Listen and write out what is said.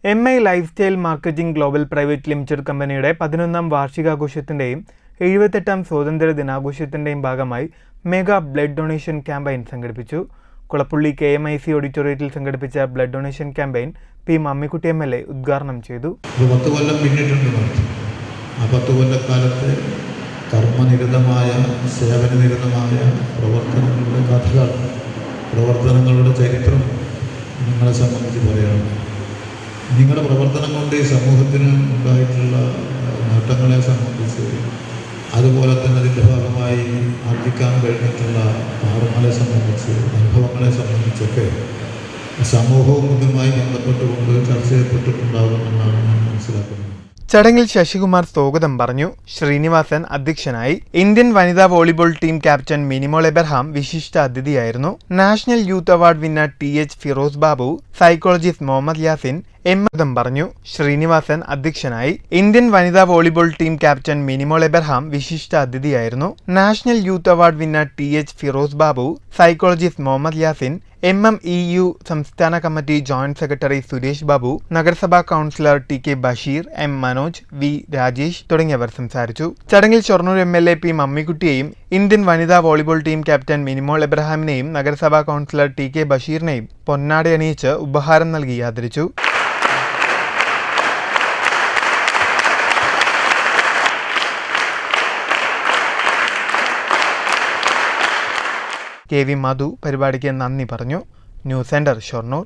MI lifestyle marketing global private limited കമ്പനിയുടെ 11ാം വാർഷികാഘോഷത്തിന്റെയും 78ാം സ്വാതന്ത്ര്യ ദിനാഘോഷത്തിന്റെയും ഭാഗമായി മെഗാ ബ്ലഡ് ഡൊണേഷൻ ക്യാമ്പയിൻ സംഘടിപ്പിച്ചു. കുളപ്പുള്ളി KMIC ഓഡിറ്റോറിയത്തിൽ സംഘടിപ്പിച്ച blood donation campaign P. Mammikutty MLA ഉദ്ഘാടനം ചെയ്തു. 10 കൊല്ലം പിന്നിട്ടുണ്ട്. ആ 10 കൊല്ലക്കാലത്ത് കർമ്മനിരതമായ സേവനനിരതമായ പ്രവർത്തനങ്ങളുടെ കഥകൾ, പ്രവർത്തനങ്ങളുടെ ചരിത്രം നിങ്ങളെ സംബന്ധിച്ച് പറയുകയാണ്. നിങ്ങളുടെ പ്രവർത്തനം കൊണ്ട് ഈ സമൂഹത്തിന് ഉണ്ടായിട്ടുള്ള നേട്ടങ്ങളെ സംബന്ധിച്ച്, അതുപോലെ തന്നെ അതിൻ്റെ ഭാഗമായി ആർജിക്കാൻ കഴിഞ്ഞിട്ടുള്ള പാഠങ്ങളെ സംബന്ധിച്ച്, അനുഭവങ്ങളെ സംബന്ധിച്ചൊക്കെ സമൂഹവും ഇതുമായി ബന്ധപ്പെട്ടുകൊണ്ട് ചർച്ച ചെയ്യപ്പെട്ടിട്ടുണ്ടാകുമെന്നാണ് ഞാൻ മനസ്സിലാക്കുന്നത്. ചടങ്ങിൽ ശശികുമാർ സ്വാഗതം പറഞ്ഞു. ശ്രീനിവാസൻ അധ്യക്ഷനായി. ഇന്ത്യൻ വനിതാ volleyball team captain Minimol Abraham വിശിഷ്ട അതിഥിയായിരുന്നു. National youth award winner TH Firoz Babu, psychologist Muhammad Yasin M പറഞ്ഞു. ശ്രീനിവാസൻ അധ്യക്ഷനായി. ഇന്ത്യൻ വനിതാ volleyball team captain Minimol Abraham വിശിഷ്ട അതിഥിയായിരുന്നു. National youth award winner TH Firoz Babu, psychologist Muhammad Yasin, MMEU സംസ്ഥാന committee joint secretary Suresh Babu, നഗരസഭാ councillor TK Basheer, M. Manoj, V. Rajesh തുടങ്ങിയവർ സംസാരിച്ചു. ചടങ്ങിൽ ഷൊർണൂർ MLA P. മമ്മിക്കുട്ടിയെയും ഇന്ത്യൻ വനിതാ വോളിബോൾ ടീം ക്യാപ്റ്റൻ മിനിമോൾ എബ്രഹാമിനെയും നഗരസഭാ കൗൺസിലർ TK ബഷീറിനെയും പൊന്നാട അണിയിച്ച് ഉപഹാരം നൽകി ആദരിച്ചു. KV മധു പരിപാടിക്ക് നന്ദി പറഞ്ഞു. News centre Shoranur.